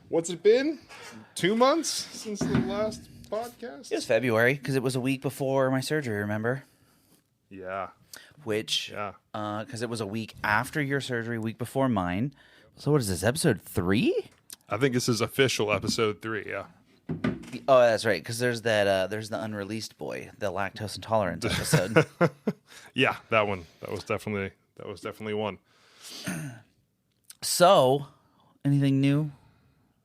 What's it been? 2 months since the last podcast? It was February because it was a week before my surgery, remember? Yeah. Because it was a week after your surgery, week before mine. So what is this, episode 3? I think this is official episode 3, yeah. Oh, that's right, because there's there's the unreleased boy, the lactose intolerance episode. Yeah, that one. That was definitely one. So, anything new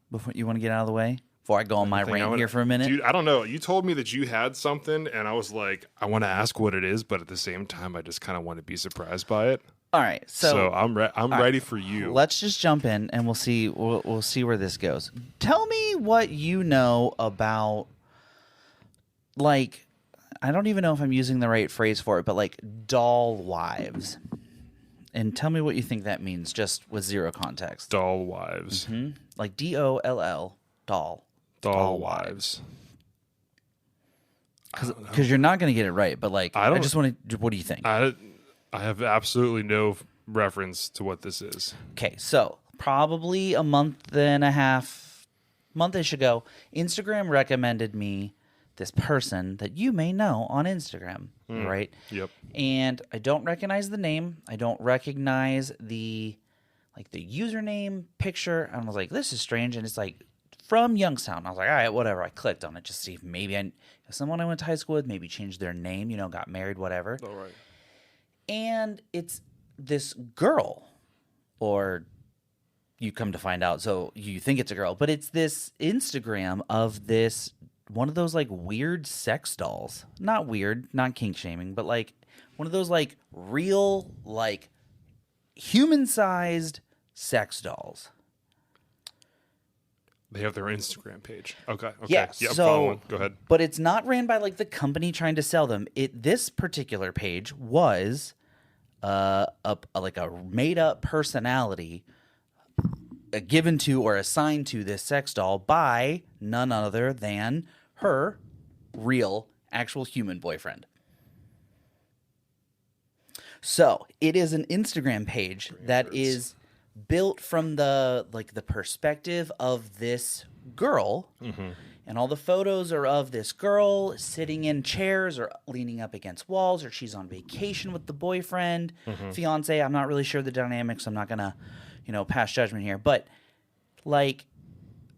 before you want to get out of the way? Before I go on my rant here for a minute? Dude, I don't know. You told me that you had something, and I was like, I want to ask what it is, but at the same time, I just kind of want to be surprised by it. All right, so I'm ready for you. Let's just jump in, and we'll see where this goes. Tell me what you know about, like, I don't even know if I'm using the right phrase for it, but like doll wives. And tell me what you think that means, just with zero context. Doll wives. Mm-hmm. Like DOLL, doll. Doll wives. Because you're not going to get it right, but like, I just want to, what do you think? I have absolutely no reference to what this is. Okay, so probably a month-ish ago, Instagram recommended me this person that you may know on Instagram, right? Yep. And I don't recognize the name. I don't recognize the username picture. And I was like, this is strange. And it's like from Youngstown. I was like, all right, whatever. I clicked on it just to see if maybe someone I went to high school with maybe changed their name, got married, whatever. All right. And it's this girl, or you come to find out, so you think it's a girl, but it's this Instagram of this one of those like weird sex dolls. Not weird, not kink shaming, but like one of those like real like human-sized sex dolls. They have their Instagram page. Okay. Yeah, yep, so go ahead. But it's not ran by like the company trying to sell them. This particular page was a made-up personality given to or assigned to this sex doll by none other than her real, actual human boyfriend. So it is an Instagram page that is built from the perspective of this girl, and all the photos are of this girl sitting in chairs or leaning up against walls, or she's on vacation with the boyfriend, fiance. I'm not really sure the dynamics. I'm not gonna, pass judgment here, but like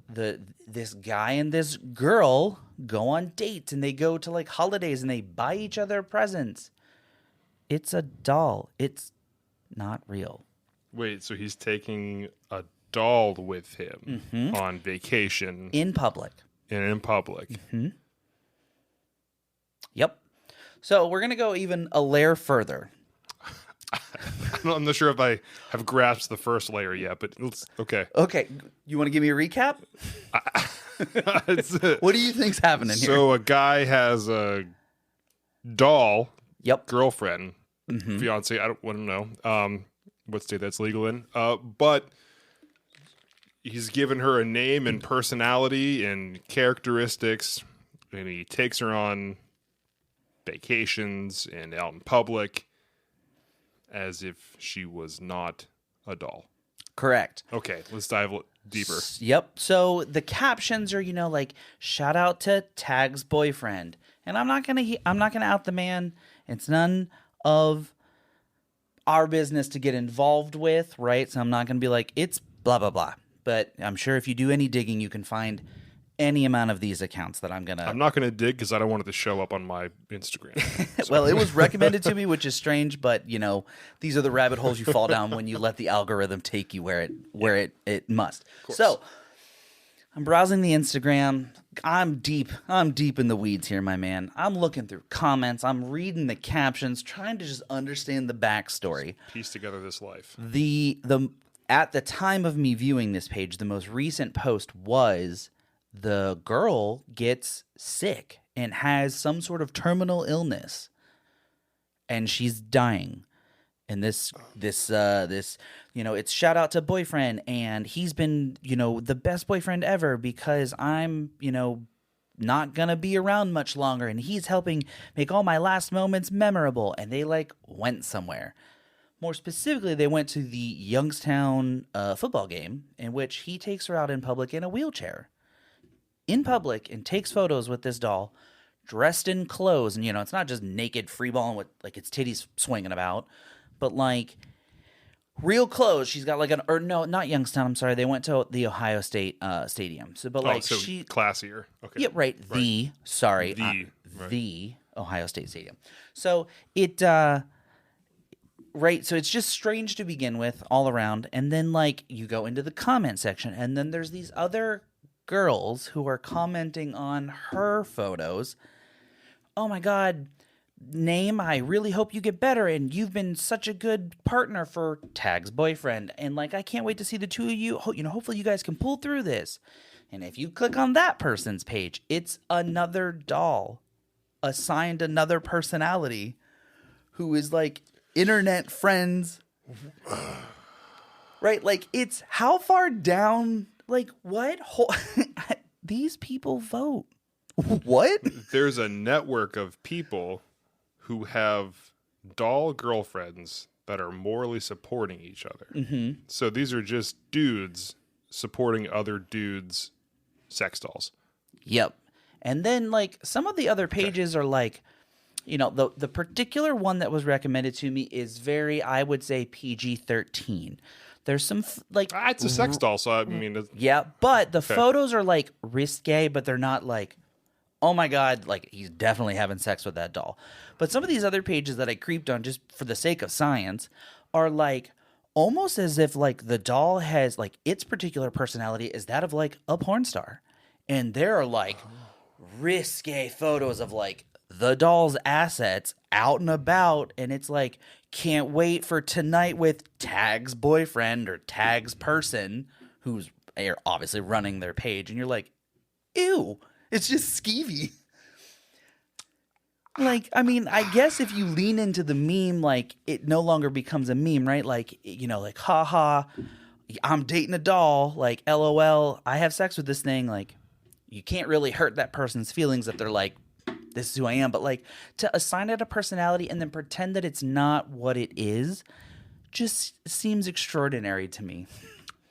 this guy and this girl go on dates and they go to like holidays and they buy each other presents. It's a doll. It's not real. Wait, so he's taking a doll with him on vacation in public. In public. Mm-hmm. Yep. So we're going to go even a layer further. I'm not sure if I have grasped the first layer yet, but okay. Okay. You want to give me a recap? What do you think's happening here? So a guy has a doll, girlfriend, Mm-hmm. fiance, I don't want to know what state that's legal in, but he's given her a name and personality and characteristics, and he takes her on vacations and out in public as if she was not a doll. Correct. Okay, let's dive deeper. Yep. So the captions are, like, shout out to Tag's boyfriend. And I'm not gonna out the man. It's none of our business to get involved with, right? So I'm not gonna be like, it's blah blah blah. But I'm sure if you do any digging, you can find any amount of these accounts that I'm not gonna dig because I don't want it to show up on my Instagram. So. Well, it was recommended to me, which is strange, but these are the rabbit holes you fall down when you let the algorithm take you where it must. So I'm browsing the Instagram. I'm deep in the weeds here, my man. I'm looking through comments. I'm reading the captions, trying to just understand the backstory. Piece together this life. At the time of me viewing this page, the most recent post was the girl gets sick and has some sort of terminal illness, and she's dying. And this it's shout out to boyfriend, and he's been, the best boyfriend ever because I'm, not gonna be around much longer, and he's helping make all my last moments memorable. And they like went somewhere. More specifically, they went to the Youngstown football game in which he takes her out in public in a wheelchair. In public, and takes photos with this doll dressed in clothes. And, it's not just naked freeballing with, like, its titties swinging about, but, like, real clothes. She's got, like, or no, not Youngstown, I'm sorry. They went to the Ohio State Stadium. So, but, like, she... classier. Okay. Yeah, right. The Ohio State Stadium. So, it... Right, so it's just strange to begin with all around. And then, like, you go into the comment section, and then there's these other girls who are commenting on her photos. Oh my God, name, I really hope you get better, and you've been such a good partner for Tag's boyfriend, and like I can't wait to see the two of you. Hopefully you guys can pull through this. And if you click on that person's page, it's another doll assigned another personality who is like internet friends. Right, like it's how far down. Like, what? These people vote. What? There's a network of people who have doll girlfriends that are morally supporting each other. Mm-hmm. So these are just dudes supporting other dudes' sex dolls. Yep. And then, like, some of the other pages are like, the particular one that was recommended to me is very, I would say, PG-13. There's some, it's a sex doll, so I mean... Yeah, but the photos are, like, risque, but they're not, like, oh, my God, like, he's definitely having sex with that doll. But some of these other pages that I creeped on just for the sake of science are, like, almost as if, like, the doll has, like, its particular personality is that of, like, a porn star. And there are, like, risque photos of, like, the doll's assets out and about, and it's like, can't wait for tonight with Tag's boyfriend or Tag's person who's obviously running their page, and you're like, ew, it's just skeevy. Like, I mean, I guess if you lean into the meme, like, it no longer becomes a meme, right? Like, like, haha, I'm dating a doll, like, LOL, I have sex with this thing, like, you can't really hurt that person's feelings if they're like, this is who I am. But, like, to assign it a personality and then pretend that it's not what it is just seems extraordinary to me.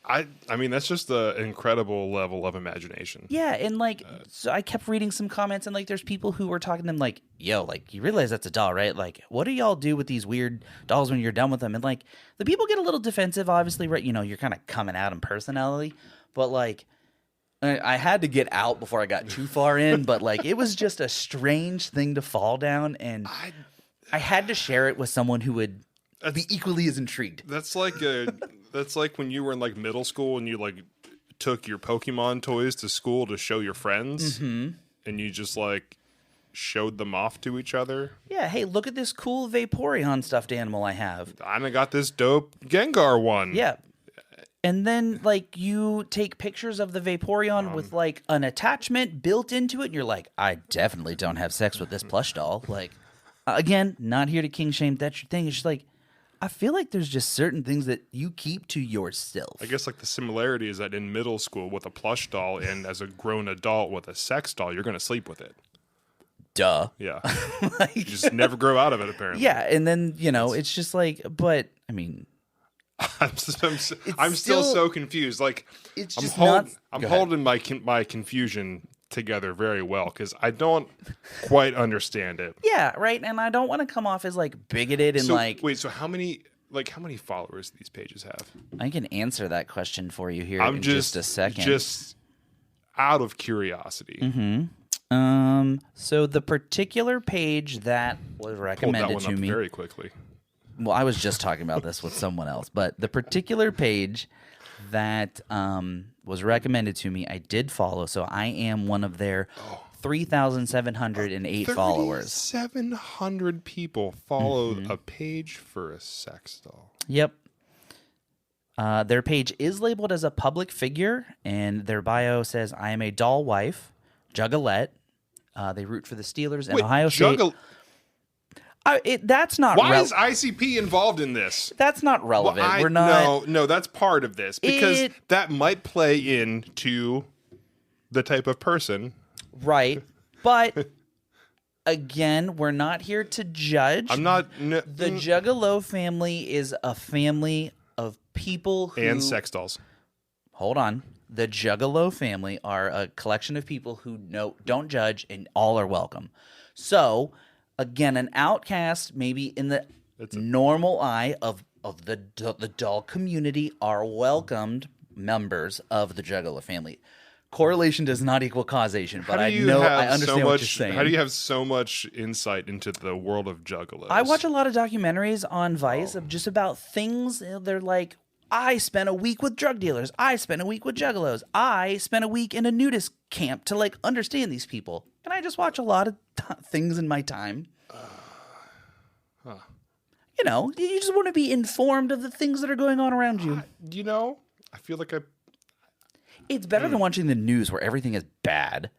I mean, that's just an incredible level of imagination. Yeah, and, like, so I kept reading some comments, and, like, there's people who were talking to them, like, yo, like, you realize that's a doll, right? Like, what do y'all do with these weird dolls when you're done with them? And, like, the people get a little defensive, obviously, right? You're kind of coming at them personality. But, like, I had to get out before I got too far in, but, like, it was just a strange thing to fall down, and I had to share it with someone who would be equally as intrigued. That's like when you were in, like, middle school and you, like, took your Pokemon toys to school to show your friends, and you just, like, showed them off to each other. Yeah, hey, look at this cool Vaporeon stuffed animal I have. I got this dope Gengar one. Yeah. And then, like, you take pictures of the Vaporeon with, like, an attachment built into it, and you're like, I definitely don't have sex with this plush doll. Like, again, not here to king shame. That's your thing. It's just like, I feel like there's just certain things that you keep to yourself. I guess, like, the similarity is that in middle school with a plush doll and as a grown adult with a sex doll, you're going to sleep with it. Duh. Yeah. You just never grow out of it, apparently. Yeah, and then, it's just like, but, I mean... I'm still so confused. Like, it's just I'm holding my confusion together very well because I don't quite understand it. Yeah, right. And I don't want to come off as like bigoted and So how many followers do these pages have? I can answer that question for you here in just a second. Just out of curiosity. Mm-hmm. So the particular page that was recommended Pulled that one to up me very quickly. Well, I was just talking about this with someone else, but the particular page that was recommended to me, I did follow, so I am one of their 3,708 followers. 700 people follow a page for a sex doll. Yep. Their page is labeled as a public figure, and their bio says, I am a doll wife, juggalette. They root for the Steelers and Ohio State. That's not. Why is ICP involved in this? That's not relevant. Well, We're not. No, that's part of this because that might play into the type of person, right? But again, we're not here to judge. I'm not. The Juggalo family is a family of people who... And sex dolls. Hold on. The Juggalo family are a collection of people who don't judge, and all are welcome. So, again, an outcast, maybe in the normal eye of the doll community, are welcomed members of the Juggalo family. Correlation does not equal causation, but I understand what you're saying. How do you have so much insight into the world of Juggalos? I watch a lot of documentaries on Vice of just about things. They're like, I spent a week with drug dealers. I spent a week with Juggalos. I spent a week in a nudist camp to like understand these people. And I just watch a lot of things in my time. You know, you just want to be informed of the things that are going on around you. I feel like It's better than watching the news where everything is bad.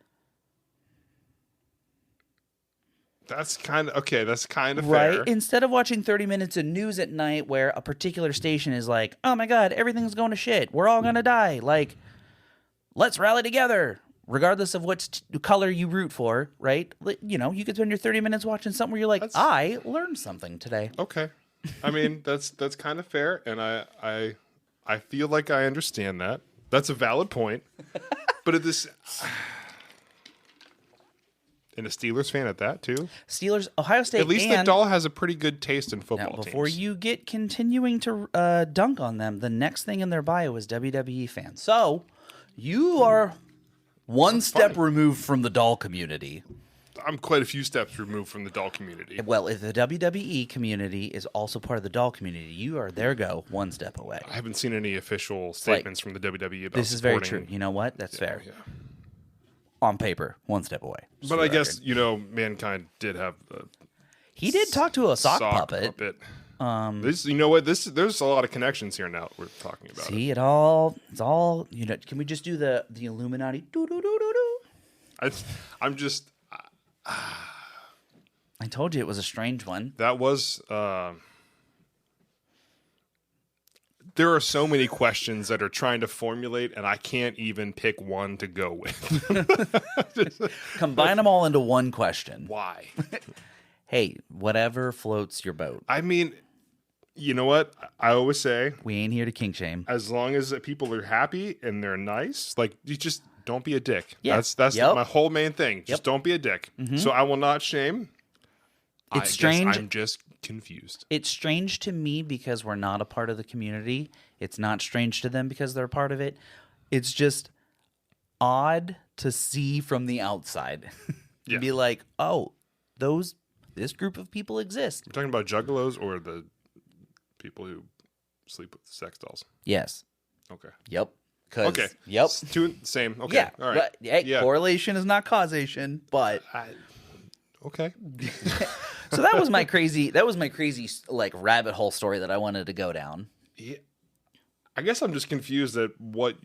That's kind of fair. Right? Instead of watching 30 minutes of news at night where a particular station is like, oh my God, everything's going to shit. We're all going to die. Like, let's rally together, regardless of what color you root for, right? You know, you could spend your 30 minutes watching something where you're like, I learned something today. Okay. I mean, that's kind of fair, and I feel like I understand that. That's a valid point. But at this... And a Steelers fan at that, too? Steelers, Ohio State, at least the doll has a pretty good taste in football now, before teams. you get continuing to dunk on them, the next thing in their bio is WWE fan. So, you are one step removed from the doll community. I'm quite a few steps removed from the doll community. Well, if the WWE community is also part of the doll community, you are one step away. I haven't seen any official statements from the WWE about this is very true. You know what? That's fair. Yeah. On paper, one step away. But I guess, Mankind did have he did talk to a sock puppet. You know what? There's a lot of connections here now we're talking about. See, it's all, can we just do the Illuminati? I'm just... I told you it was a strange one. That was... there are so many questions that are trying to formulate, and I can't even pick one to go with. Combine them all into one question. Why? Hey, whatever floats your boat. I mean, you know what? I always say... We ain't here to kink shame. As long as people are happy and they're nice, like, you just don't be a dick. Yeah. That's my whole main thing. Just don't be a dick. Mm-hmm. So I will not shame. It's strange. I'm just confused. It's strange to me because we're not a part of the community. It's not strange to them because they're a part of it. It's just odd to see from the outside. Be like, oh, this group of people exist. You're talking about juggalos or the people who sleep with sex dolls? Yes. Okay. Yep. Okay. Yep. Same. Okay. Yeah. All right. Hey, correlation is not causation, but okay. So that was my crazy like rabbit hole story that I wanted to go down. Yeah. I guess I'm just confused at what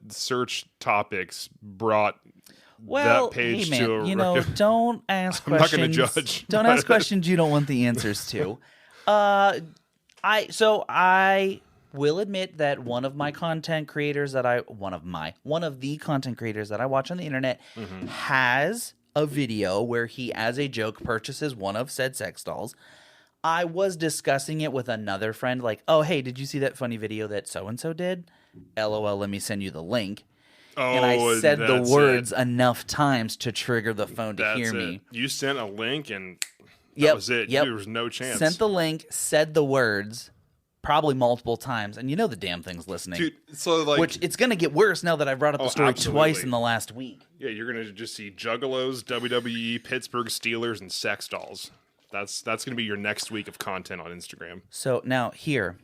search topics brought that page hey man, to a don't ask I'm questions. not going to judge. Don't ask questions you don't want the answers to. I will admit that one of the content creators that I watch on the internet has a video where he, as a joke, purchases one of said sex dolls. I was discussing it with another friend, like, oh, hey, did you see that funny video that so-and-so did? LOL, let me send you the link. And I said the words enough times to trigger the phone to hear me. You sent a link and that was it. There was no chance. Sent the link, said the words, probably multiple times, and the damn thing's listening. Dude, so like, which it's going to get worse now that I brought up the story twice in the last week. Yeah, you're going to just see Juggalos, WWE, Pittsburgh Steelers, and sex dolls. That's going to be your next week of content on Instagram. So now here,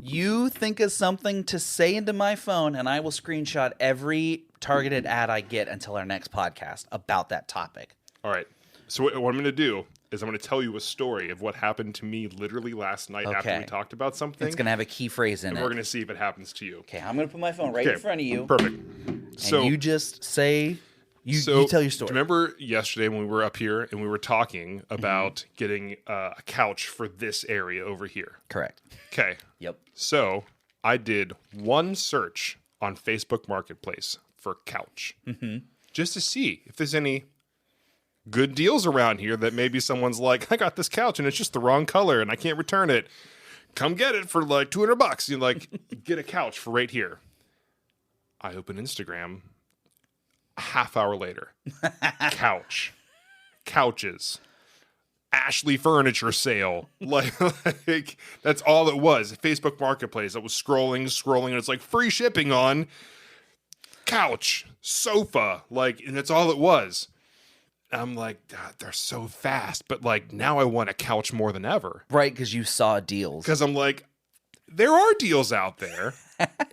you think of something to say into my phone, and I will screenshot every targeted ad I get until our next podcast about that topic. All right. So what I'm going to do is I'm going to tell you a story of what happened to me literally last night after we talked about something. It's going to have a key phrase in it. And we're going to see if it happens to you. Okay, I'm going to put my phone right in front of you. Perfect. And you just say, you tell your story. Do you remember yesterday when we were up here and we were talking about getting a couch for this area over here? Correct. Okay. Yep. So I did one search on Facebook Marketplace for couch. Mm-hmm. just to see if there's any good deals around here that maybe someone's like, I got this couch and it's just the wrong color and I can't return it. Come get it for like $200. You like get a couch for right here. I open Instagram. A half hour later, couches, Ashley furniture sale. Like that's all it was. Facebook Marketplace. I was scrolling, and it's like free shipping on couch, sofa, like, and that's all it was. I'm like, God, they're so fast, but like now I want a couch more than ever. Right, because you saw deals. Because I'm like, there are deals out there,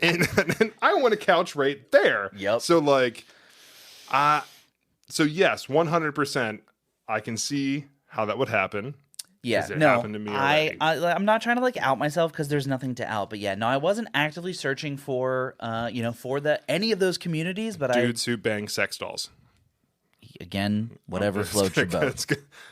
and I want a couch right there. Yep. So like, so yes, 100%. I can see how that would happen. Yeah, it no, happened to me already. I'm not trying to like out myself because there's nothing to out. But yeah, no, I wasn't actively searching for, for any of those communities. But dudes who bang sex dolls. Again, whatever floats your boat.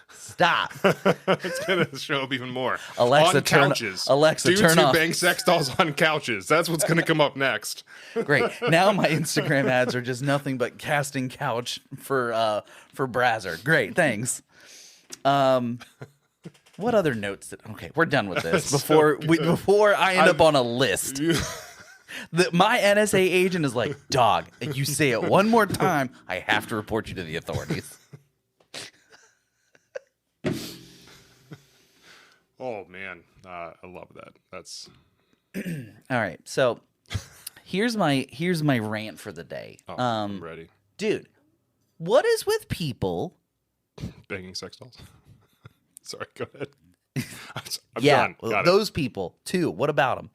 Stop. It's gonna show up even more. Alexa, on couches. Alexa, dudes turn who off. bang sex dolls on couches. That's what's gonna come up next. Great. Now my Instagram ads are just nothing but casting couch for Brazzer. Great, thanks. What other notes? Okay, we're done with this. Before I end up on a list. My NSA agent is like, dog, if you say it one more time, I have to report you to the authorities. Oh man, I love that. That's all right. So here's my rant for the day. I'm ready. Dude, what is with people banging sex dolls? Sorry, go ahead. I'm yeah, done. Got those people too. What about them?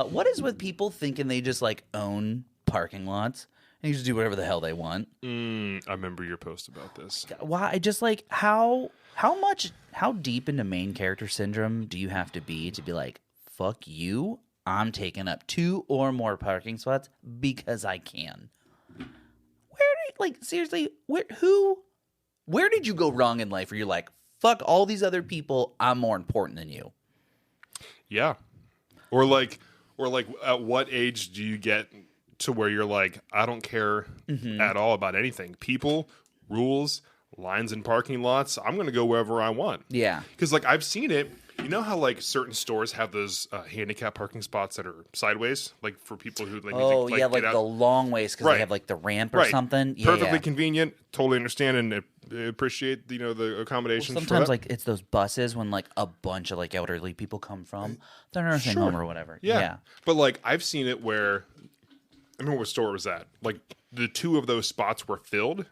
What is with people thinking they just like own parking lots and you just do whatever the hell they want? I remember your post about this. Why? Just like how deep into main character syndrome do you have to be like, fuck you, I'm taking up 2 or more parking spots because I can. Seriously, where did you go wrong in life where you're like, fuck all these other people, I'm more important than you? Yeah. Or like at what age do you get to where you're like, I don't care at all about anything. People, rules, lines in parking lots, I'm going to go wherever I want. Yeah. Because like I've seen it. You know how like certain stores have those handicap parking spots that are sideways, like for people who like need to, like the long ways because they have like the ramp or something. Yeah, perfectly convenient. Totally understand and appreciate the accommodations. Well, sometimes for that. like it's those buses when like a bunch of like elderly people come from their nursing home or whatever. Yeah, but like I've seen it where I remember what store it was at. Like the 2 of those spots were filled,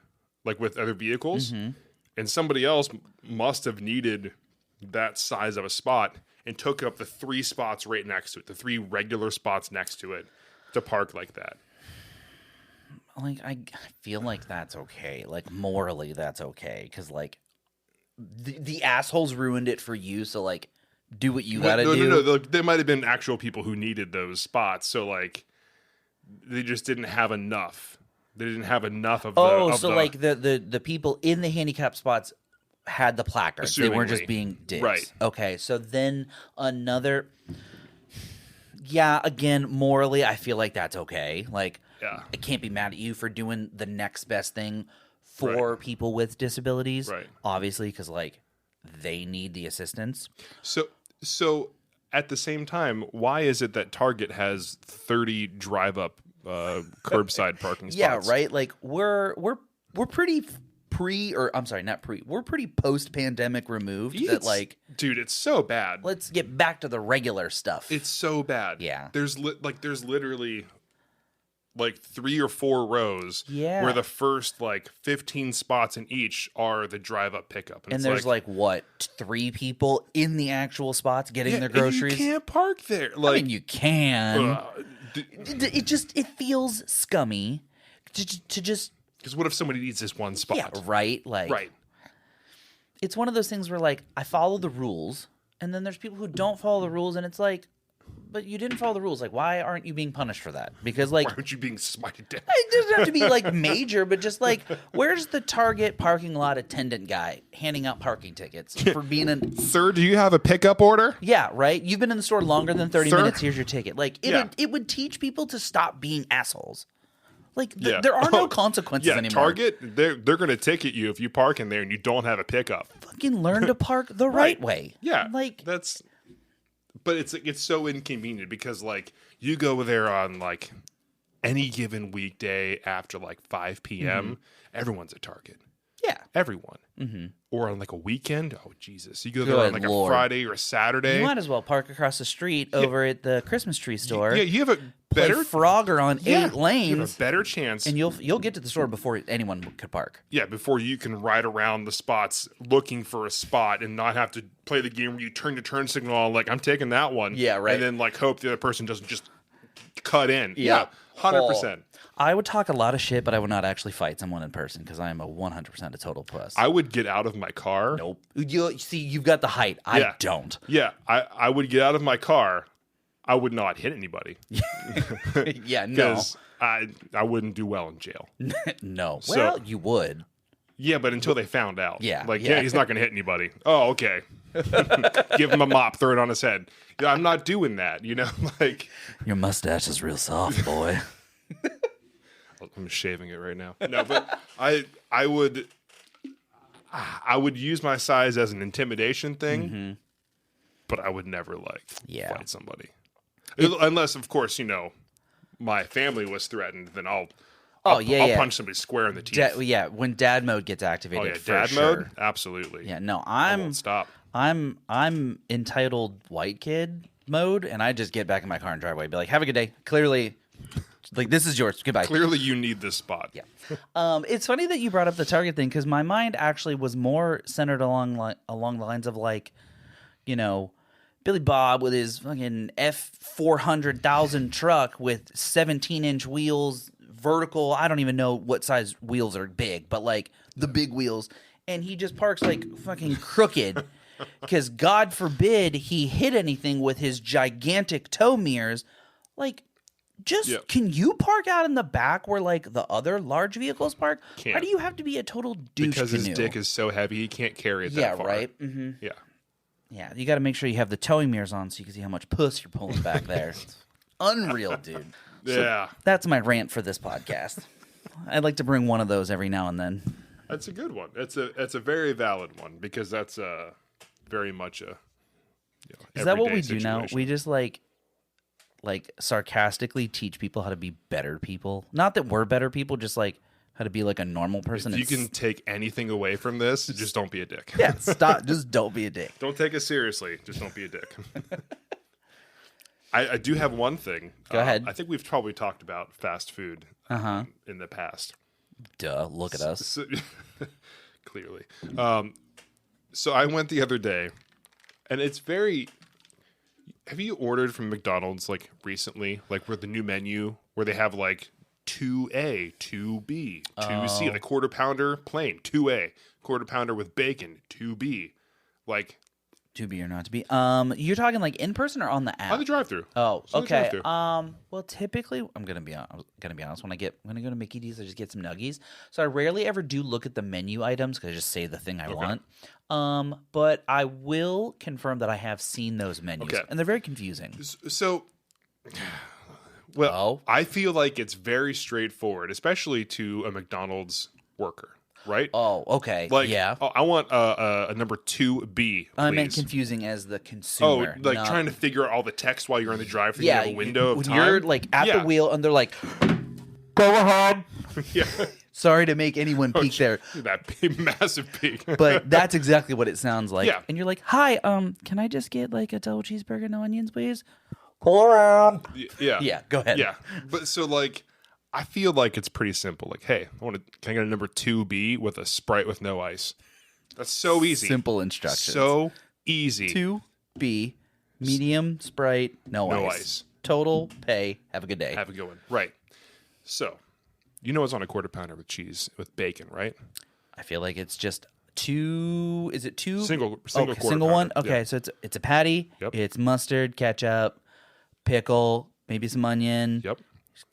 like with other vehicles, and somebody else must have needed that size of a spot and took up the 3 spots right next to it, the 3 regular spots next to it to park like that. Like I feel like that's okay. Like morally, that's okay because like the assholes ruined it for you. So like, do what you gotta do. No. There might have been actual people who needed those spots. So like, they just didn't have enough. They didn't have enough of. Like the people in the handicap spots had the placards. They weren't just being dicks. Right. Okay. So then another. Yeah. Again, morally, I feel like that's okay. Like, I can't be mad at you for doing the next best thing for people with disabilities. Right. Obviously, because like they need the assistance. So at the same time, why is it that Target has 30 drive-up curbside parking spots? Yeah. Right. Like we're pretty. We're pretty post-pandemic removed. Dude, it's so bad. Let's get back to the regular stuff. It's so bad. Yeah. There's literally like 3 or 4 rows where the first like 15 spots in each are the drive-up pickup. And there's like what, 3 people in the actual spots getting their groceries? You can't park there. Like, I mean, you can. It feels scummy to just. Because what if somebody needs this one spot? Yeah, right. Like, right. It's one of those things where like I follow the rules, and then there's people who don't follow the rules, and it's like, but you didn't follow the rules. Like, why aren't you being punished for that? Because like, why aren't you being smited down? It doesn't have to be like major, but just like, where's the Target parking lot attendant guy handing out parking tickets for being Sir, do you have a pickup order? Yeah, right. You've been in the store longer than 30 minutes. Here's your ticket. Like it would teach people to stop being assholes. Like there are no consequences anymore. Target, they're going to ticket you if you park in there and you don't have a pickup. Fucking learn to park the right way. Yeah, like but it's so inconvenient because like you go there on like any given weekday after like 5 p.m. Everyone's at Target. Yeah, everyone. Or on like a weekend. Oh Jesus, you go there Good on like Lord. a Friday or a Saturday. You might as well park across the street over at the Christmas tree store. Yeah, you have a play better Frogger on 8 lanes. You have a better chance, and you'll get to the store before anyone could park. Yeah, before you can ride around the spots looking for a spot and not have to play the game where you turn your turn signal on, like I'm taking that one. Yeah, right. And then like hope the other person doesn't just cut in. Yeah. 100%. I would talk a lot of shit, but I would not actually fight someone in person because I am a 100% a total puss. I would get out of my car. Nope. You see, you've got the height. I don't. Yeah, I would get out of my car. I would not hit anybody. Yeah, no. Because I wouldn't do well in jail. No. Well, you would. Yeah, but until they found out. Yeah. Like, he's not going to hit anybody. Oh, okay. Give him a mop, throw it on his head. Yeah, I'm not doing that, like. Your mustache is real soft, boy. I'm shaving it right now. No, but I would use my size as an intimidation thing, but I would never fight somebody. Unless, of course, my family was threatened, then I'll punch somebody square in the teeth. When dad mode gets activated. Oh yeah, for dad sure. mode, absolutely. Yeah, no, I won't stop. I'm entitled white kid mode, and I just get back in my car and drive away. Be like, have a good day. Clearly, like this is yours. Goodbye. Clearly, you need this spot. Yeah. It's funny that you brought up the Target thing because my mind actually was more centered along the lines of Billy Bob with his fucking F400,000 truck with 17-inch wheels, vertical. I don't even know what size wheels are big, but like the big wheels, and he just parks like fucking crooked. Because God forbid he hit anything with his gigantic tow mirrors. Like, can you park out in the back where like the other large vehicles park? Can't. Why do you have to be a total douche Because his canoe? dick is so heavy he can't carry it that far. Yeah, right? Mm-hmm. Yeah. Yeah, you got to make sure you have the towing mirrors on so you can see how much puss you're pulling back there. It's unreal, dude. Yeah. So that's my rant for this podcast. I'd like to bring one of those every now and then. That's a good one. It's a very valid one because that's very much a Is that what we situation. do now? We just like sarcastically teach people how to be better people. Not that we're better people, just like how to be like a normal person. If you can take anything away from this, just don't be a dick. Yeah, stop. Just don't be a dick. Don't take it seriously. Just don't be a dick. I do have one thing. Go ahead. I think we've probably talked about fast food in the past. Duh, look at us. Clearly. So I went the other day, and it's very... Have you ordered from McDonald's like recently? Like where the new menu, where they have like 2A, 2B, 2C, like quarter pounder plain, 2A, quarter pounder with bacon, 2B. Like... To be or not to be. You're talking like in person or on the app? On the drive-thru. Oh, okay. Drive-thru. Well, typically, I'm gonna be honest. When I go to Mickey D's, I just get some nuggies. So I rarely ever do look at the menu items because I just say the thing I want. But I will confirm that I have seen those menus, and they're very confusing. So, well, I feel like it's very straightforward, especially to a McDonald's worker. Right? Oh, okay. Like, yeah. I want a number 2B, please. I meant confusing as the consumer. Oh, like trying to figure out all the text while you're in the drive-thru. Yeah, you have a window of time. You're like at the wheel, and they're like, "Go ahead." Yeah. Sorry to make anyone peek there. That big, massive peek. But that's exactly what it sounds like. Yeah. And you're like, "Hi, can I just get like a double cheeseburger, no onions, please?" Pull around. Yeah. Yeah. Go ahead. Yeah. But so like. I feel like it's pretty simple. Like, hey, can I get a number 2B with a Sprite with no ice? That's so easy. Simple instructions. So easy. 2B, medium, Sprite, no ice. Total, pay, have a good day. Have a good one. Right. So, what's on a quarter pounder with cheese, with bacon, right? I feel like it's just two. Is it two? Single quarter single one? pounder. Okay, Yeah. so it's a patty. Yep. It's mustard, ketchup, pickle, maybe some onion. Yep.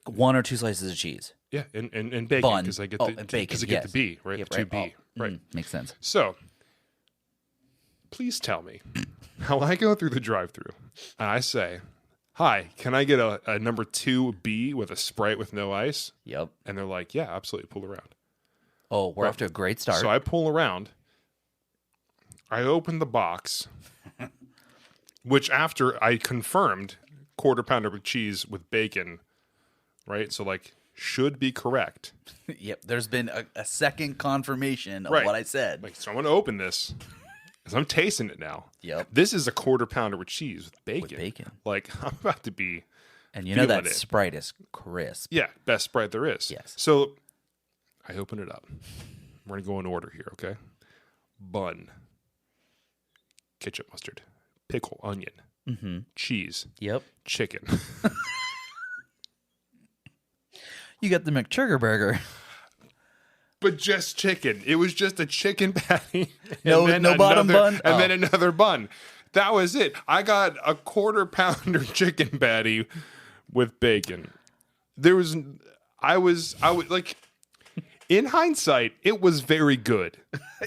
1 or 2 slices of cheese. Yeah, and bacon Bun. because I get and bacon, because I get the B, right? Yep, 2B, right? Makes sense. So, please tell me how I go through the drive-thru and I say, hi, can I get a number 2B with a Sprite with no ice? Yep. And they're like, yeah, absolutely, pull around. Oh, we're off to a great start. So I pull around. I open the box, which after I confirmed, quarter pounder with cheese with bacon, right? So like, should be correct. Yep. There's been a second confirmation of Right. what I said. Like, so I'm going to open this. Because I'm tasting it now. Yep. This is a quarter pounder with cheese with bacon. With bacon. Like, I'm about to be... And you know that feeling it. Sprite is crisp. Yeah, best Sprite there is. Yes. So, I open it up. We're going to go in order here, okay? Bun. Ketchup, mustard. Pickle, onion. Cheese. Yep. Chicken. You got the McChugger burger. But just chicken. It was just a chicken patty. No bottom bun? And then another bun. That was it. I got a quarter pounder chicken patty with bacon. I was like, in hindsight, it was very good.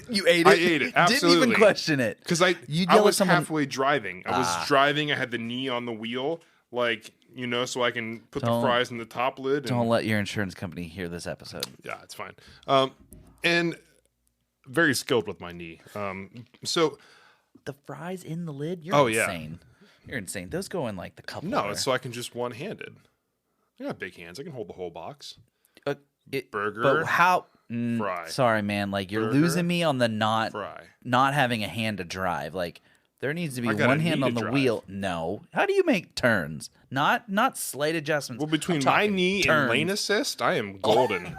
You ate it? I ate it, absolutely. Didn't even question it. Because I You'd yell at was someone- halfway driving. I was driving. I had the knee on the wheel, like, you know, so I can put the fries in the top lid. Don't let your insurance company hear this episode. Yeah, it's fine. And very skilled with my knee. So The fries in the lid? You're insane. You're insane. Those go in like the cup. no, it's so I can just one-handed. I got big hands. I can hold the whole box. Burger, But how? fry. Sorry, man. Like you're Burger, losing me on the fry. not having a hand to drive. Like there needs to be I got a one hand knee on to the drive. wheel. No. How do you make turns? Not slight adjustments. Well, between I'm my talking knee turns. and lane assist, I am golden.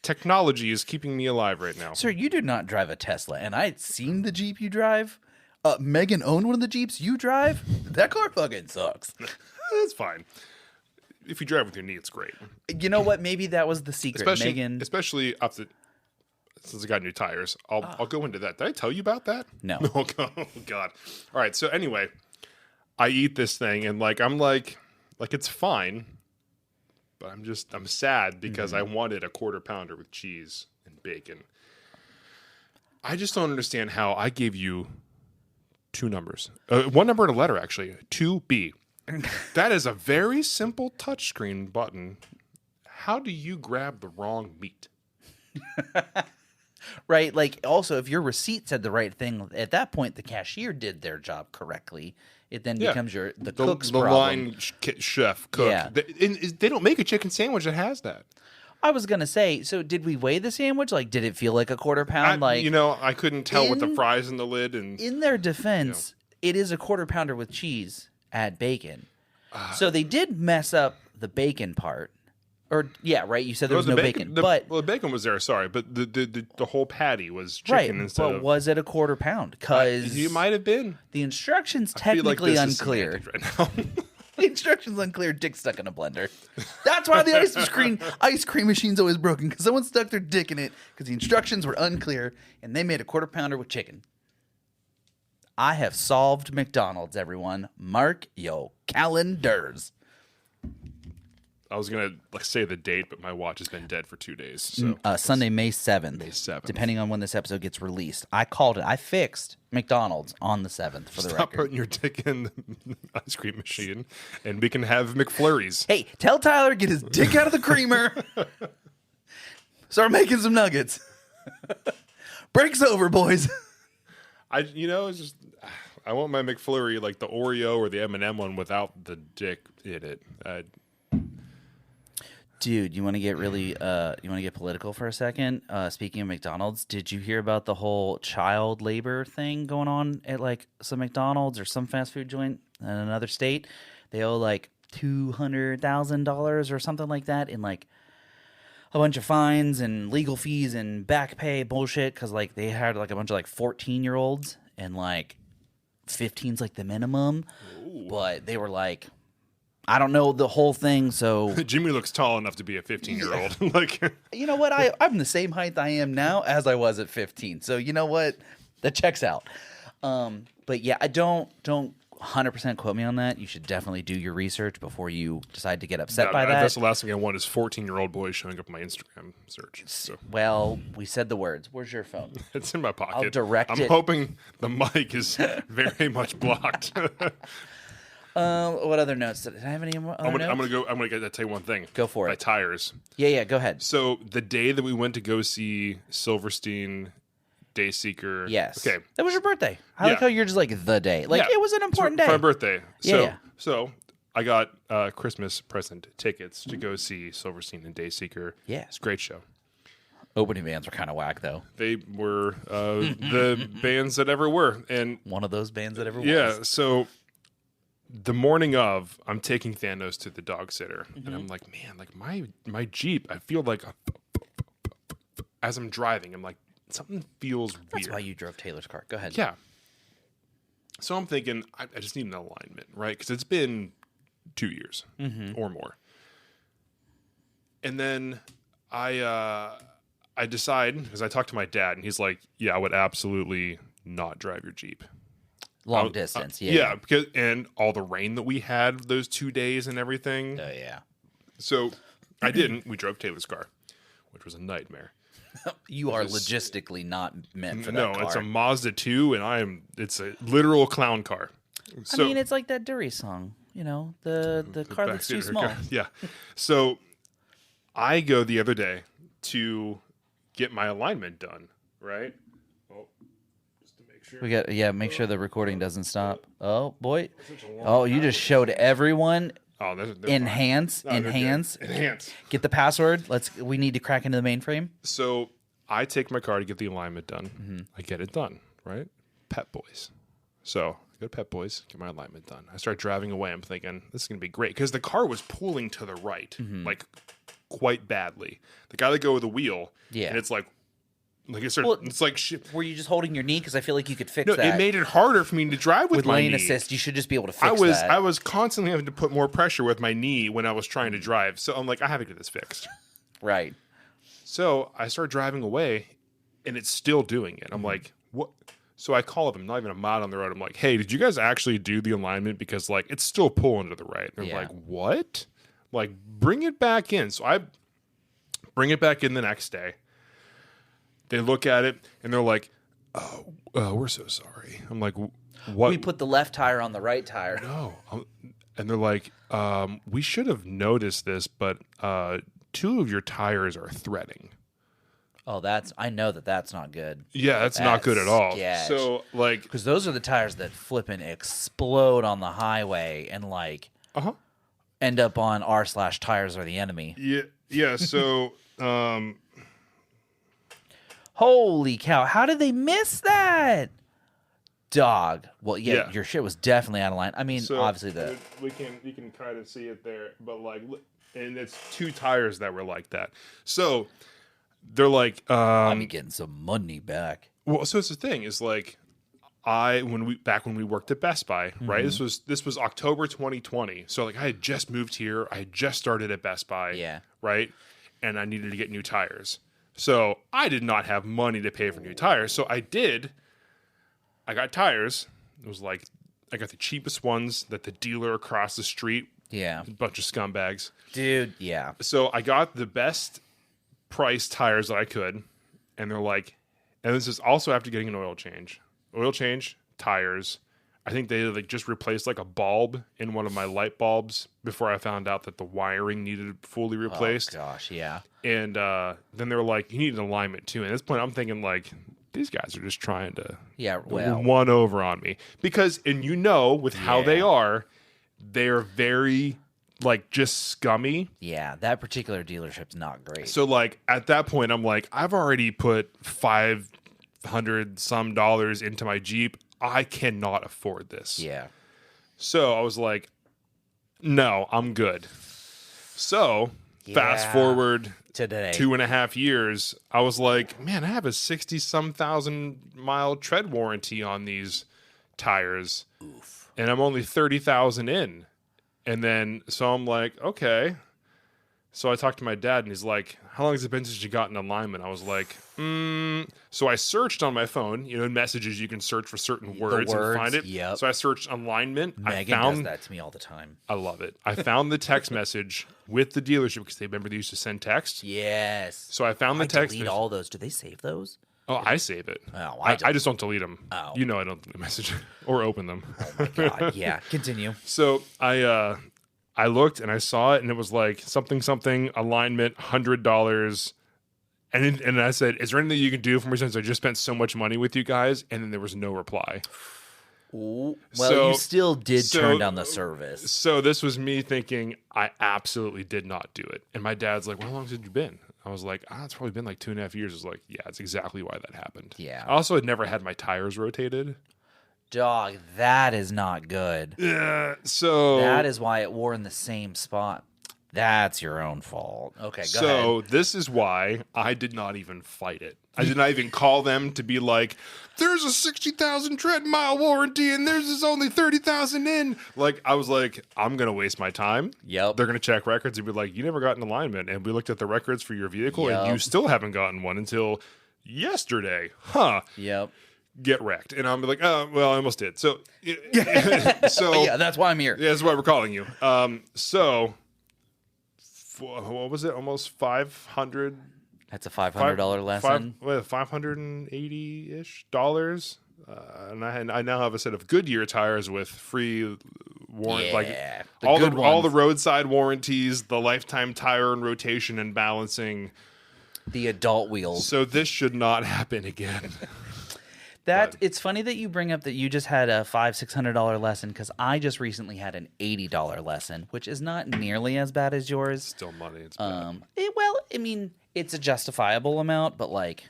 Technology is keeping me alive right now. Sir, you do not drive a Tesla, and I'd seen the Jeep you drive. Megan owned one of the Jeeps you drive. That car fucking sucks. That's fine. If you drive with your knee, it's great. You know what? Maybe that was the secret. Megan. Especially since I got new tires. I'll go into that. Did I tell you about that? No. Oh God. All right. So anyway, I eat this thing and I'm like it's fine, but I'm sad because I wanted a quarter pounder with cheese and bacon. I just don't understand how I gave you two numbers, one number and a letter actually, 2B. That is a very simple touchscreen button. How do you grab the wrong meat? Right. Like, also, if your receipt said the right thing, at that point, the cashier did their job correctly. It then becomes the cook's the problem. line chef cook. Yeah. They don't make a chicken sandwich that has that. I was gonna say, so did we weigh the sandwich? Like, did it feel like a quarter pound? I couldn't tell with the in- fries in the lid and In their defense, it is a quarter pounder with cheese, add bacon. So they did mess up the bacon part. Or yeah, right. You said there was no bacon, but the bacon was there. Sorry, but the whole patty was chicken right. instead But of. was it a quarter pound? Because You might have been. the instructions I feel like technically this is unclear. semantics right now. The instructions unclear. Dick stuck in a blender. That's why the ice cream machine's always broken, because someone stuck their dick in it because the instructions were unclear, and they made a quarter pounder with chicken. I have solved McDonald's. Everyone, mark your calendars. I was gonna say the date, but my watch has been dead for 2 days. So Sunday, May 7th. May 7th. Depending on when this episode gets released. I called it. I fixed McDonald's on the 7th for the stop record. putting your dick in the ice cream machine, and we can have McFlurries. Hey, tell Tyler to get his dick out of the creamer. Start making some nuggets. Break's over, boys. It's just I want my McFlurry like the Oreo or the M&M one without the dick in it. Dude, you want to get political for a second? Speaking of McDonald's, did you hear about the whole child labor thing going on at like some McDonald's or some fast food joint in another state? They owe like $200,000 or something like that in like a bunch of fines and legal fees and back pay bullshit because like they had like a bunch of like 14-year-olds and like 15's like the minimum. Ooh. But they were like, I don't know the whole thing, so Jimmy looks tall enough to be a 15-year-old. Like, you know what? I'm the same height I am now as I was at 15. So you know what? That checks out. But yeah, I don't 100% quote me on that. You should definitely do your research before you decide to get upset by that. That's the last thing I want is 14-year-old boys showing up in my Instagram search. So. Well, we said the words. Where's your phone? It's in my pocket. I'll direct I'm it. hoping the mic is very much blocked. What other notes? Did I have any more? I'm gonna tell you one thing. Go for My it. tires. Yeah. Go ahead. So the day that we went to go see Silverstein Dayseeker. Yes. Okay. That was your birthday. I like how you're just like the day. Like it was an important day. For my birthday. Yeah. So I got Christmas present tickets to go see Silverstein and Dayseeker. Yeah. It's a great show. Opening bands were kind of whack though. They were the bands that ever were, and one of those bands that ever was. Yeah. So the morning of, I'm taking Thanos to the dog sitter, and I'm like, man, like my Jeep, I feel like as I'm driving, I'm like, something feels weird. That's why you drove Taylor's car. Go ahead. Yeah. So I'm thinking, I just need an alignment, right? Because it's been 2 years or more. And then I decide, because I talked to my dad, and he's like, yeah, I would absolutely not drive your Jeep. Long distance, yeah. Yeah, because and all the rain that we had those 2 days and everything. Oh, yeah. So I didn't. We drove Taylor's car, which was a nightmare. You are logistically not meant for that car. No, it's a Mazda 2, and it's a literal clown car. So, I mean, it's like that Dury song, you know, the car that's too small. Yeah. So I go the other day to get my alignment done, right? Oh, just to make sure. Make sure the recording doesn't stop. Oh, boy. Oh, you just showed everyone. Oh, they're enhance. Get the password. We need to crack into the mainframe. So I take my car to get the alignment done. I get it done, right? Pep Boys. So I go to Pep Boys, get my alignment done. I start driving away. I'm thinking, this is going to be great. Because the car was pulling to the right, like quite badly. The guy that go with the wheel, and it's like it's like shit. Were you just holding your knee? Because I feel like you could fix No, that. it made it harder for me to drive with my lane knee. assist. You should just be able to fix that. I was constantly having to put more pressure with my knee when I was trying to drive. So I'm like, I have to get this fixed. Right. So I start driving away, and it's still doing it. I'm like, what? So I call them, not even a mile on the road. I'm like, hey, did you guys actually do the alignment? Because like it's still pulling to the right. And they're like, what? Like, bring it back in. So I bring it back in the next day. They look at it, and they're like, oh, we're so sorry. I'm like, what? We put the left tire on the right tire. No. And they're like, we should have noticed this, but 2 of your tires are threading. Oh, I know that's not good. Yeah, that's not good at all. Sketch. So, like, because those are the tires that flipping explode on the highway and like end up on r/tires are the enemy. Yeah. So, holy cow! How did they miss that? Dog. Well, yeah, your shit was definitely out of line. I mean, obviously you can kind of see it there, but like, and it's 2 tires that were like that. So they're like, I'm getting some money back. Well, so it's the thing is like, when we worked at Best Buy, right? This was October 2020. So like, I had just moved here. I had just started at Best Buy. Yeah. Right. And I needed to get new tires. So I did not have money to pay for new tires. So I got tires. It was like, I got the cheapest ones that the dealer across the street. Yeah. A bunch of scumbags. Dude, yeah. So I got the best price tires that I could. And they're like, and this is also after getting an oil change. Tires. I think they like just replaced like a bulb in one of my light bulbs before I found out that the wiring needed fully replaced. Oh, gosh, yeah. And then they were like, you need an alignment too. And at this point, I'm thinking like, these guys are just trying to one over on me. Because, and with how they are very like just scummy. Yeah, that particular dealership's not great. So like at that point, I'm like, I've already put $500 some into my Jeep. I cannot afford this. Yeah. So I was like, no, I'm good. So fast forward to today, 2.5 years, I was like, man, I have a 60-some thousand mile tread warranty on these tires. Oof. And I'm only 30,000 in. And then, so I'm like, okay. So I talked to my dad, and he's like, how long has it been since you got an alignment? I was like, So I searched on my phone, in messages you can search for certain words and find it. Yep. So I searched alignment. Megan does that to me all the time. I love it. I found the text message with the dealership because they used to send text. Yes. So I found the text. Delete all those. Do they save those? Oh, I save it. Oh, I just don't delete them. Oh. You know I don't delete messages or open them. Oh my God. Yeah. Continue. So I looked and I saw it and it was like something alignment $100. And I said, is there anything you can do for me since I just spent so much money with you guys? And then there was no reply. Ooh. Well, you still did turn down the service. So this was me thinking I absolutely did not do it. And my dad's like, well, how long has it been? I was like, it's probably been like 2.5 years. I was like, yeah, it's exactly why that happened. Yeah. I also had never had my tires rotated. Dog, that is not good. Yeah. So that is why it wore in the same spot. That's your own fault. Okay, go ahead. So this is why I did not even fight it. I did not even call them to be like, there's a 60,000 tread mile warranty and there's is only 30,000 in. Like, I was like, I'm going to waste my time. Yep. They're going to check records and be like, you never got an alignment. And we looked at the records for your vehicle Yep. and you still haven't gotten one until yesterday. Huh. Yep. Get wrecked. And I'm like, oh, well, I almost did. So, so yeah, that's why I'm here. Yeah, that's why we're calling you. What was it? Almost 500. That's a $500 lesson. $580-ish dollars. And I now have a set of Goodyear tires with free warranty, Yeah, all the roadside warranties, the lifetime tire and rotation and balancing. The adult wheels. So this should not happen again. It's funny that you bring up that you just had a $500-$600 lesson because I just recently had an $80 lesson, which is not nearly as bad as yours. Still money. It's bad. Well, I mean, it's a justifiable amount, but like,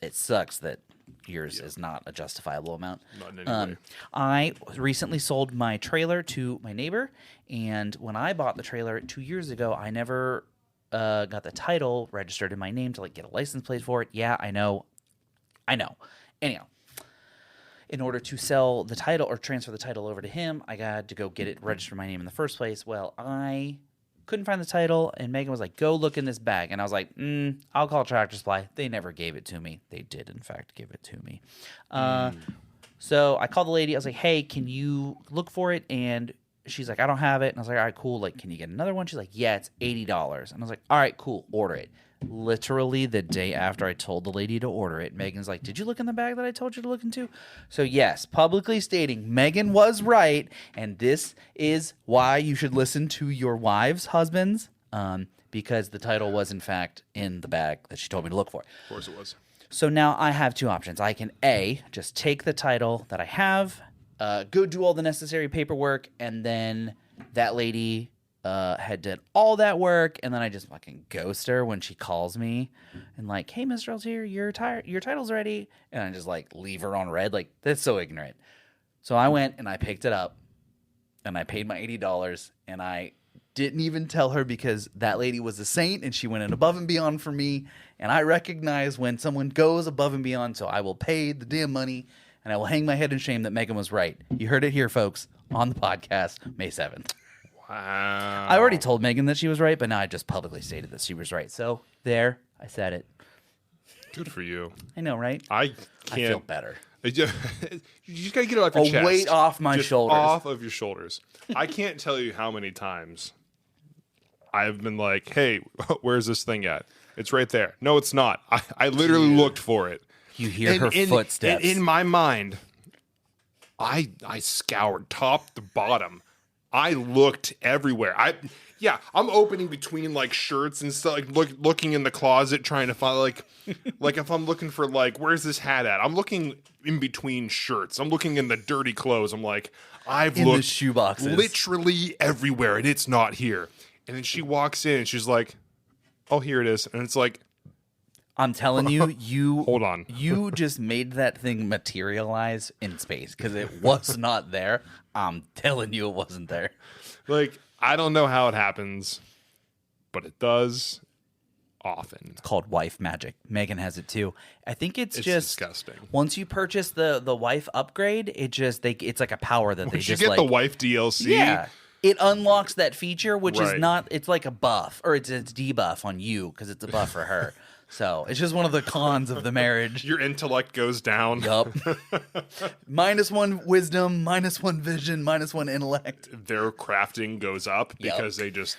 it sucks that yours is not a justifiable amount. Not in any way. I recently sold my trailer to my neighbor, and when I bought the trailer 2 years ago, I never got the title registered in my name to like get a license plate for it. Yeah, I know. Anyhow. In order to sell the title or transfer the title over to him, I had to go get it registered in my name in the first place. Well, I couldn't find the title, and Megan was like, go look in this bag. And I was like, I'll call Tractor Supply. They never gave it to me. They did, in fact, give it to me. So I called the lady. I was like, hey, can you look for it? And she's like, I don't have it. And I was like, all right, cool. Like, can you get another one? She's like, yeah, it's $80. And I was like, all right, cool. Order it. Literally the day after I told the lady to order it, Megan's like, did you look in the bag that I told you to look into? So yes, publicly stating Megan was right, and this is why you should listen to your wives' husbands, because the title was in fact in the bag that she told me to look for. Of course it was. So now I have two options. I can just take the title that I have, go do all the necessary paperwork, and then that lady had done all that work, and then I just fucking ghost her when she calls me and like, hey, Mr. Altier, your title's ready, and I just like leave her on red. Like, that's so ignorant. So I went and I picked it up and I paid my $80, and I didn't even tell her because that lady was a saint and she went in above and beyond for me, and I recognize when someone goes above and beyond, so I will pay the damn money and I will hang my head in shame that Megan was right. You heard it here, folks, on the podcast, May 7th. Wow. I already told Megan that she was right, but now I just publicly stated that she was right. So there, I said it. Good for you. I know, right? I can't. I feel better. You just gotta get it off your chest. Weight off my shoulders. Off of your shoulders. I can't tell you how many times I've been like, hey, where's this thing at? It's right there. No, it's not. I literally looked for it. You hear her footsteps. In my mind, I scoured top to bottom. I looked everywhere. I'm opening between like shirts and stuff, like looking in the closet trying to find like if I'm looking for like, where's this hat at? I'm looking in between shirts. I'm looking in the dirty clothes. I'm like, I've in looked the shoe boxes, literally everywhere, and it's not here. And then she walks in and she's like, oh, here it is. And it's like, I'm telling you, hold on. You just made that thing materialize in space because it was not there. I'm telling you, it wasn't there. Like, I don't know how it happens, but it does often. It's called wife magic. Megan has it too. I think it's just disgusting. Once you purchase the wife upgrade, it's like a power that Once you get the wife DLC. Yeah. It unlocks that feature, which is Right. not. It's like a buff, or it's debuff on you because it's a buff for her. So it's just one of the cons of the marriage. Your intellect goes down. Yup. -1 wisdom, -1 vision, -1 intellect. Their crafting goes up because they just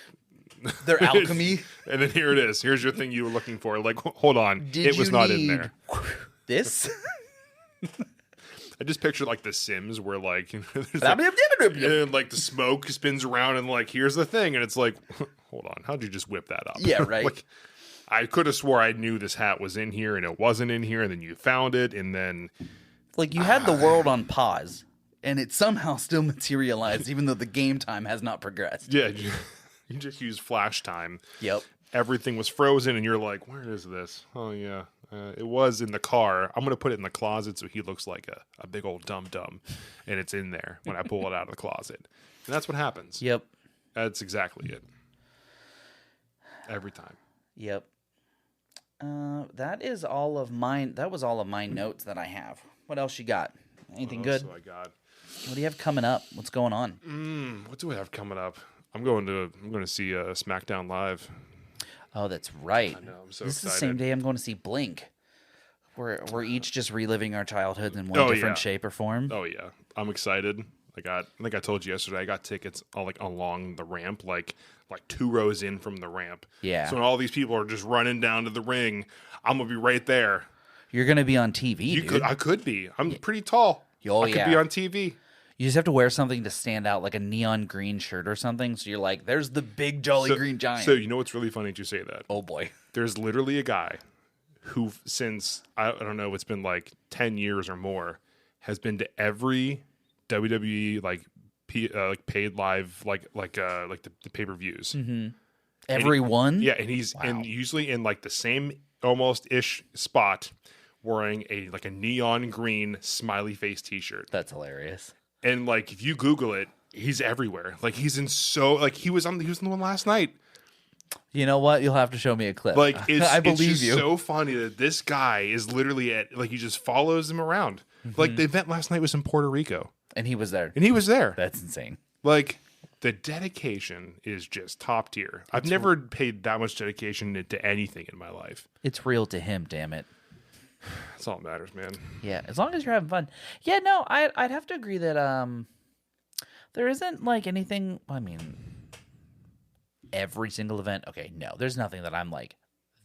Their alchemy. And then here it is. Here's your thing you were looking for. Like, hold on, it was not in there. This? I just picture like The Sims where like, there's and like the smoke spins around and like here's the thing and it's like, hold on, how'd you just whip that up? Yeah, right. Like, I could have swore I knew this hat was in here and it wasn't in here and then you found it and then Like you had the world on pause and it somehow still materialized even though the game time has not progressed. yeah, you just use flash time. Yep. Everything was frozen and you're like, where is this? Oh yeah. It was in the car. I'm going to put it in the closet so he looks like a big old dum-dum. And it's in there when I pull it out of the closet. And that's what happens. Yep. That's exactly it. Every time. Yep. That is all of mine. That was all of my notes that I have. What else you got? Anything good? What else do I got? What do you have coming up? What's going on? What do we have coming up? I'm going to see SmackDown Live. Oh, that's right. I know. I'm so this excited. is the same day I'm going to see Blink. We're each just reliving our childhoods in one different shape or form. Oh yeah, I'm excited. I think I told you yesterday. I got tickets all like along the ramp, like 2 rows in from the ramp. Yeah. So when all these people are just running down to the ring, I'm gonna be right there. You're gonna be on TV. Dude. I could be. I'm pretty tall. Oh, I could be on TV. You just have to wear something to stand out, like a neon green shirt or something. So you're like, there's the big jolly green giant. So you know what's really funny that you say that? Oh boy. There's literally a guy who, since I don't know, it's been like 10 years or more, has been to every WWE like paid live like the pay-per-views. Mm-hmm. Everyone? Yeah, and he's and usually in like the same almost ish spot, wearing a neon green smiley face T-shirt. That's hilarious. And like if you Google it, he's everywhere. Like he's in he was in the one last night. You know what? You'll have to show me a clip. Like I believe it's just you. so funny that this guy is literally he just follows him around. Mm-hmm. Like the event last night was in Puerto Rico, and he was there. That's insane. Like the dedication is just top tier. I've never paid that much dedication to anything in my life. It's real to him. Damn it. That's all that matters, man. Yeah, as long as you're having fun. Yeah, no, I'd have to agree that there isn't like anything. I mean, every single event. Okay, no, there's nothing that I'm like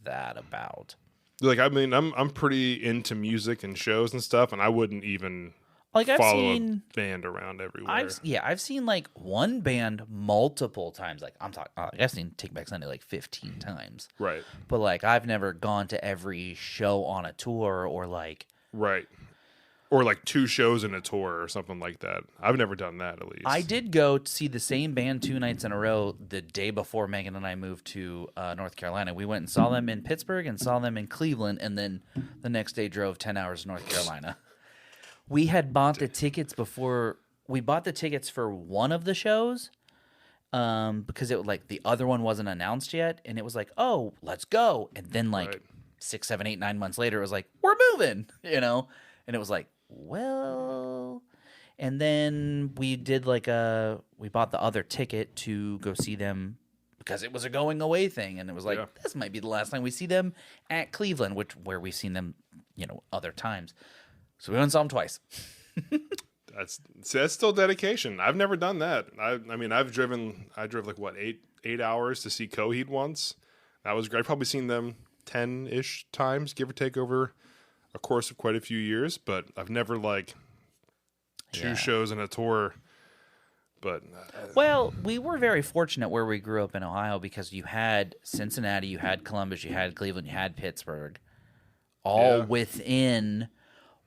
that about. Like, I mean, I'm pretty into music and shows and stuff, and I wouldn't even follow a band around everywhere. I've seen like one band multiple times. Like I'm talking, I've seen Take Back Sunday like 15 times. Right. But like I've never gone to every show on a tour or like. Right. Or like 2 shows in a tour or something like that. I've never done that, at least. I did go to see the same band 2 nights in a row the day before Megan and I moved to North Carolina. We went and saw them in Pittsburgh and saw them in Cleveland, and then the next day drove 10 hours to North Carolina. We had bought the tickets before. We bought the tickets for one of the shows because it like the other one wasn't announced yet, and it was like, oh, let's go. And then like 6, 7, 8, 9 months later, it was like, we're moving, and it was like, well, and then we did we bought the other ticket to go see them because it was a going away thing, and it was like, this might be the last time we see them at Cleveland, where we've seen them, other times. So we went and saw them twice. That's still dedication. I've never done that. I mean, I drove like what, 8 hours to see Coheed once. That was great. I've probably seen them 10-ish times, give or take, over a course of quite a few years, but I've never like 2 shows in a tour. But well, we were very fortunate where we grew up in Ohio because you had Cincinnati, you had Columbus, you had Cleveland, you had Pittsburgh, all within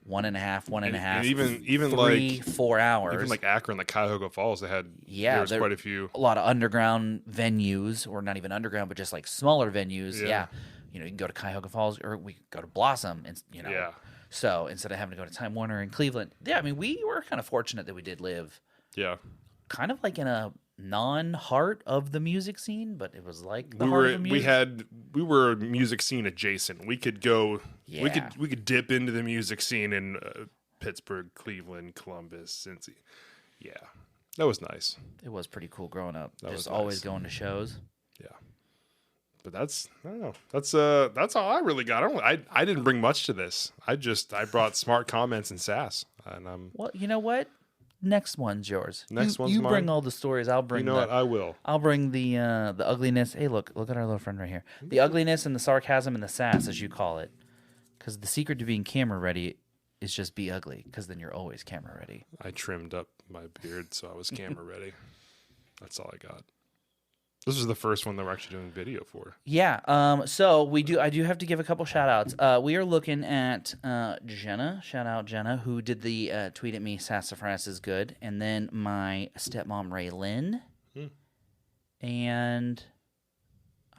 1.5, and even 3, 4 hours. Even like Akron, like Cuyahoga Falls, there was quite a few. A lot of underground venues, or not even underground, but just like smaller venues. Yeah. You can go to Cuyahoga Falls, or we could go to Blossom, and So instead of having to go to Time Warner in Cleveland, I mean, we were kind of fortunate that we did live. Yeah. Kind of like in a non-heart of the music scene, but it was like the heart of the music. We were music scene adjacent. We could go. We could dip into the music scene in Pittsburgh, Cleveland, Columbus, Cincy. Yeah, that was nice. It was pretty cool growing up. Just always going to shows. Yeah, but I don't know. That's all I really got. I didn't bring much to this. I brought smart comments and sass. And well, you know what? Next one's yours. Next one's you mine. bring all the stories. I'll bring. You know what? I will. I'll bring the ugliness. Hey, look at our little friend right here. The ugliness and the sarcasm and the sass, as you call it. Because the secret to being camera ready is just be ugly, because then you're always camera ready. I trimmed up my beard, so I was camera ready. That's all I got. This was the first one that we're actually doing video for. Yeah. So I do have to give a couple shout outs. We are looking at Jenna. Shout out Jenna, who did the tweet at me, sassafras is good. And then my stepmom, Ray Lynn. And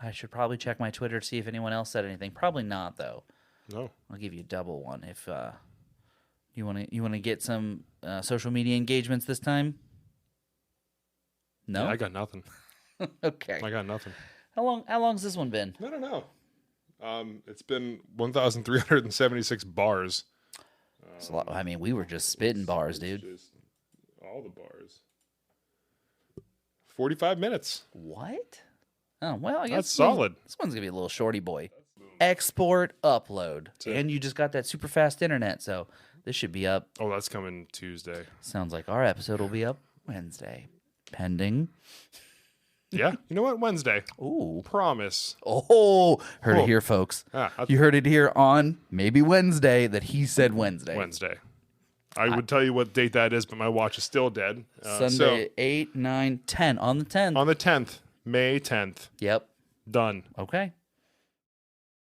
I should probably check my Twitter to see if anyone else said anything. Probably not, though. No. I'll give you a double one if you want to get some social media engagements this time. No, Yeah, I got nothing. Okay. I got nothing. How long's this one been? I don't know. It's been 1,376 bars. It's a lot. I mean, we were just spitting bars, dude. Just all the bars. 45 minutes. What? Oh, well, I guess That's solid. This one's going to be a little shorty boy. Export, upload. And you just got that super fast internet, so this should be up. Oh, that's coming Tuesday. Sounds like our episode will be up Wednesday. Pending. Yeah. You know what? Wednesday. Ooh. Promise. Oh, heard it here, folks. Ah, You heard it here on maybe Wednesday that he said Wednesday. Wednesday. I would tell you what date that is, but my watch is still dead. Sunday, 8, 9, 10. On the 10th. On the 10th, May 10th. Yep. Done. Okay.